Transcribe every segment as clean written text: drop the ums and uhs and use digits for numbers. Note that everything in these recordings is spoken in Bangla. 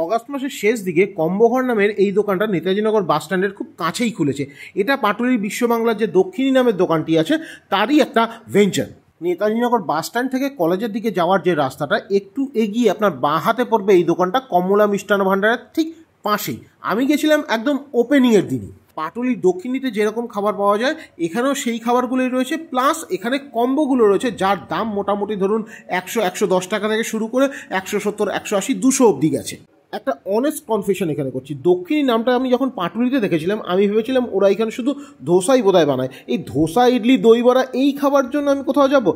অগাস্ট মাসের শেষ দিকে কম্বোঘর নামের এই দোকানটা নেতাজিনগর বাস স্ট্যান্ডের খুব কাছেই খুলেছে। এটা পাটুলির বিশ্ববাংলার যে দক্ষিণী নামের দোকানটি আছে তারই একটা ভেঞ্চার। নেতাজিনগর বাস স্ট্যান্ড থেকে কলেজের দিকে যাওয়ার যে রাস্তাটা একটু এগিয়ে আপনার বাঁ হাতে পড়বে এই দোকানটা, কমলা মিষ্টান্ন ভাণ্ডারের ঠিক পাশেই। আমি গেছিলাম একদম ওপেনিংয়ের দিনই। পাটুলির দক্ষিণীতে যেরকম খাবার পাওয়া যায় এখানেও সেই খাবারগুলোই রয়েছে, প্লাস এখানে কম্বোগুলো রয়েছে যার দাম মোটামুটি ধরুন 100-110 টাকা থেকে শুরু করে 170-180-200 অবধি গেছে। একটা অনেস্ট কনফেশন এখানে করছি, দক্ষিণী নামটা আমি যখন পাটুলিতে দেখেছিলাম আমি ভেবেছিলাম ওরা এখানে শুধু ধোসাই বোধহয় বানায়। এই ধোসা, ইডলি, দই বড়া এই খাবার জন্য আমি কোথাও যাব,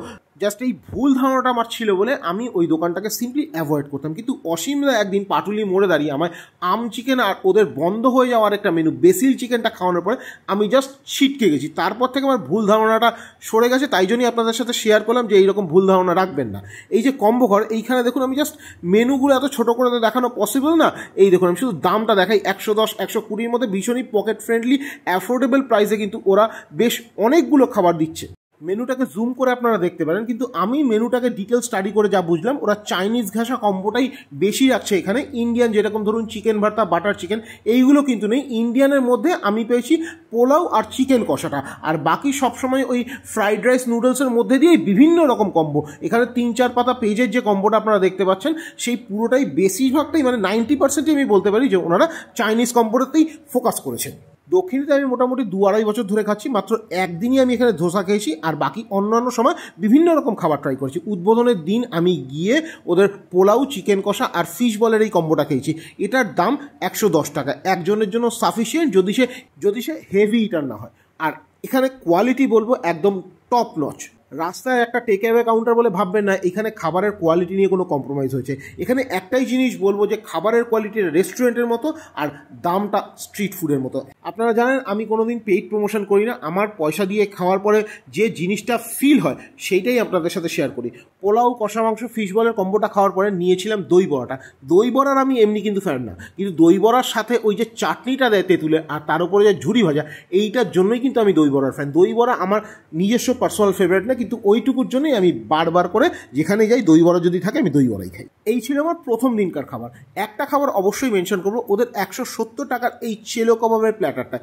জাস্ট এই ভুল ধারণাটা আমার ছিল বলে আমি ওই দোকানটাকে সিম্পলি অ্যাভয়েড করতাম। কিন্তু অসীমদা একদিন পাটুলি মোড়ে দাঁড়িয়ে আমায় আম চিকেন আর ওদের বন্ধ হয়ে যাওয়ার একটা মেনু বেসিল চিকেনটা খাওয়ানোর পরে আমি জাস্ট ছিটকে গেছি। তারপর থেকে আমার ভুল ধারণাটা সরে গেছে, তাই জন্যই আপনাদের সাথে শেয়ার করলাম যে এইরকম ভুল ধারণা রাখবেন না। এই যে কম্বোঘর, এইখানে দেখুন আমি জাস্ট মেনুগুলো এত ছোটো করে দেখানো পসিবল না। এই দেখুন আমি শুধু দামটা দেখাই, 110-120-র মধ্যে ভীষণই পকেট ফ্রেন্ডলি অ্যাফোর্ডেবল প্রাইসে কিন্তু ওরা বেশ অনেকগুলো খাবার দিচ্ছে। মেনুটাকে জুম করে আপনারা দেখতে পারেন, কিন্তু আমি মেনুটাকে ডিটেল স্টাডি করে যা বুঝলাম ওরা চাইনিজ ঘেঁষা কম্বোটাই বেশি রাখছে এখানে। ইন্ডিয়ান যেরকম ধরুন চিকেন ভর্তা, বাটার চিকেন এইগুলো কিন্তু নেই। ইন্ডিয়ানের মধ্যে আমি পেয়েছি পোলাও আর চিকেন কষাটা, আর বাকি সবসময় ওই ফ্রাইড রাইস নুডলসের মধ্যে দিয়ে বিভিন্ন রকম কম্বো। এখানে 3-4 পাতা পেজের যে কম্বোটা আপনারা দেখতে পাচ্ছেন সেই পুরোটাই বেশিরভাগটাই মানে 90%ই আমি বলতে পারি যে ওনারা চাইনিজ কম্বোটাতেই ফোকাস করেছেন। দক্ষিণীতে আমি মোটামুটি 2-2.5 বছর ধরে খাচ্ছি, মাত্র একদিনই আমি এখানে ধোসা খেয়েছি, আর বাকি অন্যান্য সময় বিভিন্ন রকম খাবার ট্রাই করেছি। উদ্বোধনের দিন আমি গিয়ে ওদের পোলাও, চিকেন কষা আর ফিশ বলের এই কম্বোটা খেয়েছি। এটার দাম 110 টাকা, একজনের জন্য সাফিসিয়েন্ট যদি সে হেভি ইটার না হয়। আর এখানে কোয়ালিটি বলবো একদম টপ নচ। রাস্তায় একটা টেক অ্যাওয়ে কাউন্টার বলে ভাববেন না, এখানে খাবারের কোয়ালিটি নিয়ে কোনো কম্প্রোমাইজ হয়েছে। এখানে একটাই জিনিস বলবো যে খাবারের কোয়ালিটি রেস্টুরেন্টের মতো আর দামটা স্ট্রিট ফুডের মতো। আপনারা জানেন আমি কোনোদিন পেইড প্রমোশন করি না, আমার পয়সা দিয়ে খাওয়ার পরে যে জিনিসটা ফিল হয় সেইটাই আপনাদের সাথে শেয়ার করি। পোলাও, কষা মাংস, ফিশ বলের কম্বোটা খাওয়ার পরে নিয়েছিলাম দই বড়াটা। দই বড়ার আমি এমনি কিন্তু ফ্যান না, কিন্তু দই বড়ার সাথে ওই যে চাটনিটা দেয় তেঁতুলে আর তার উপরে যে ঝুরি ভাজা, এইটার জন্যই কিন্তু আমি দই বড়ার ফ্যান। দই বড়া আমার নিজস্ব পার্সোনাল ফেভারিট না, কিন্তু ওইটুকুর জন্যই আমি বারবার করে যেখানে যাই দই বড়া যদি থাকে আমি দই বড়াই খাই। এই ছিল আমার প্রথম দিনকার খাবার। একটা খাবার অবশ্যই মেনশন করবো, ওদের 170 টাকার এই চেলো কাবাবের প্ল্যাটারটা।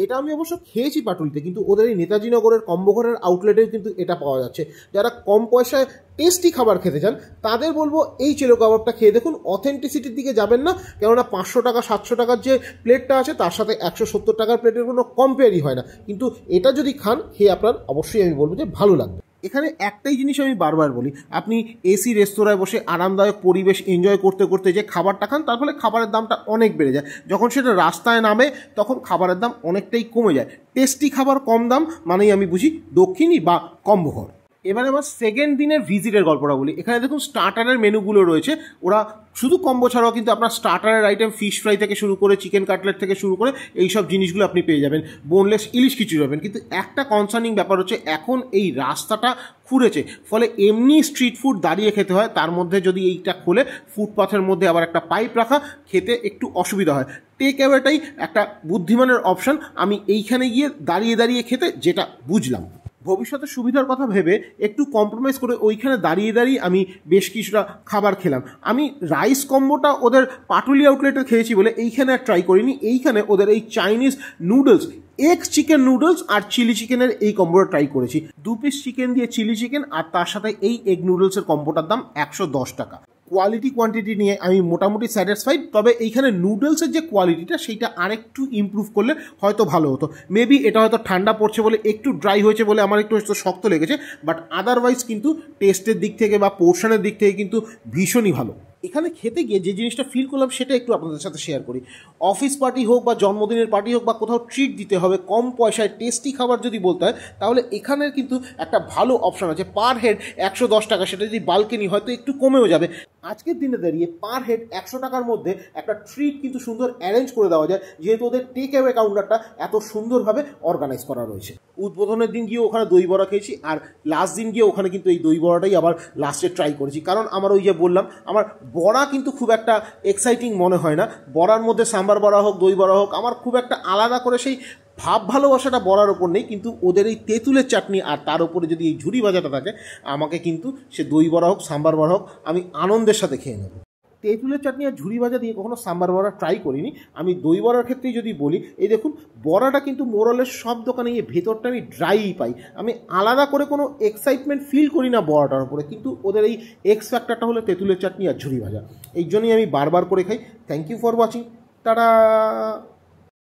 এটা আমি অবশ্য খেয়েছি পাটুলিতে, কিন্তু ওদের এই নেতাজিনগরের কম্বোঘরের আউটলেটেও কিন্তু এটা পাওয়া যাচ্ছে। যারা কম পয়সায় টেস্টি খাবার খেতে চান তাদের বলবো এই চেলো কাবাবটা খেয়ে দেখুন। অথেন্টিসিটির দিকে যাবেন না, কেননা 500 টাকা 700 টাকার যে প্লেটটা আছে তার সাথে 170 টাকার প্লেটের কোনো কম্পেয়ারই হয় না। কিন্তু এটা যদি খান খেয়ে আপনার অবশ্যই আমি বলবো যে ভালো লাগবে। এখানে একটাই জিনিস আমি বারবার বলি, আপনি এসি রেস্তোরাঁয় বসে আরামদায়ক পরিবেশ এনজয় করতে করতে যে খাবারটা খান তার ফলে খাবারের দামটা অনেক বেড়ে যায়। যখন সেটা রাস্তায় নামে তখন খাবারের দাম অনেকটাই কমে যায়। টেস্টি খাবার কম দাম মানেই আমি বুঝি দক্ষিণী বা কম্বোঘর। এবারে আমার সেকেন্ড দিনের ভিজিটের গল্পটা বলি। এখানে দেখুন স্টার্টারের মেনুগুলো রয়েছে, ওরা শুধু কম্বো ছাড়াও কিন্তু আপনার স্টার্টারের আইটেম ফিশ ফ্রাই থেকে শুরু করে চিকেন কাটলেট থেকে শুরু করে এই সব জিনিসগুলো আপনি পেয়ে যাবেন। বোনলেস ইলিশ খিচুড়ি পাবেন। কিন্তু একটা কনসার্নিং ব্যাপার হচ্ছে এখন এই রাস্তাটা খুঁড়েছে, ফলে এমনি স্ট্রিট ফুড দাঁড়িয়ে খেতে হয়, তার মধ্যে যদি এইটা খোলে ফুটপাথের মধ্যে আবার একটা পাইপ রাখা, খেতে একটু অসুবিধা হয়। টেক অ্যাওয়েটাই একটা বুদ্ধিমানের অপশান আমি এইখানে গিয়ে দাঁড়িয়ে দাঁড়িয়ে খেতে যেটা বুঝলাম। ভবিষ্যতের সুবিধার কথা ভেবে একটু কম্প্রোমাইজ করে ওইখানে দাঁড়িয়ে দাঁড়িয়ে আমি বেশ কিছুটা খাবার খেলাম। আমি রাইস কম্বোটা ওদের পাটুলি আউটলেটে খেয়েছি বলে এইখানে আর ট্রাই করিনি। এইখানে ওদের এই Chinese noodles, egg chicken noodles আর চিলি চিকেনের এই কম্বোটা ট্রাই করেছি। 2 পিস চিকেন দিয়ে চিলি চিকেন আর তার সাথে এই এগ নুডলসের কম্বোটার দাম 110 টাকা। কোয়ালিটি কোয়ান্টিটি নিয়ে আমি মোটামুটি স্যাটিসফাইড, তবে এইখানে নুডলসের যে কোয়ালিটিটা সেইটা আরেকটু ইমপ্রুভ করলে হয়তো ভালো হতো। মেবি এটা হয়তো ঠান্ডা পড়ছে বলে একটু ড্রাই হয়েছে বলে আমার একটু শক্ত লেগেছে, বাট আদারওয়াইজ কিন্তু টেস্টের দিক থেকে বা পোর্শনের দিক থেকে কিন্তু ভীষণই ভালো। এখানে খেতে গিয়ে যে জিনিসটা ফিল করলাম সেটা একটু আপনাদের সাথে শেয়ার করি। অফিস পার্টি হোক বা জন্মদিনের পার্টি হোক বা কোথাও ট্রিট দিতে হবে, কম পয়সায় টেস্টি খাবার যদি বলতে হয় তাহলে এখানের কিন্তু একটা ভালো অপশান আছে। পার হেড 110 টাকা, সেটা যদি বাল্কে নিই হয়তো একটু কমেও যাবে। আজকের দিনে দাঁড়িয়ে পার হেড 100 টাকার মধ্যে একটা ট্রিট কিন্তু সুন্দর অ্যারেঞ্জ করে দেওয়া যায়, যেহেতু ওদের টেক অ্যাওয়ে কাউন্টারটা এত সুন্দরভাবে অর্গানাইজ করা রয়েছে। উদ্বোধনের দিন গিয়ে ওখানে দই বড়া খেয়েছি, আর লাস্ট দিন গিয়ে ওখানে কিন্তু এই দই বড়াটাই আবার লাস্টে ট্রাই করেছি। কারণ আমার ওই যে বললাম আমার বড়া কিন্তু খুব একটা এক্সাইটিং মনে হয় না। বড়ার মধ্যে সাম্বার বড়া হোক, দই বড়া হোক, আমার খুব একটা আলাদা করে সেই ভাব ভালোবাসাটা বড়ার ওপর নেই। কিন্তু ওদের এই তেঁতুলের চাটনি আর তার উপরে যদি এই ঝুরি ভাজাটা থাকে, আমাকে কিন্তু সে দই বড়া হোক, সাম্বার বড়া হোক, আমি আনন্দের সাথে খেয়ে নেব। তেঁতুলের চাটনি আর ঝুরি ভাজা দিয়ে কখনো সাম্বার বড়া ট্রাই করিনি। আমি দই বড়ার ক্ষেত্রেই যদি বলি, এই দেখুন বড়াটা কিন্তু মোরালের সব দোকানে গিয়ে ভেতরটা আমি ড্রাইই পাই, আমি আলাদা করে কোনো এক্সাইটমেন্ট ফিল করি না বড়াটার উপরে, কিন্তু ওদের এই এক্স ফ্যাক্টরটা হলো তেঁতুলের চাটনি আর ঝুরি ভাজা, এই জন্যই আমি বারবার করে খাই। Thank you for watching, tata.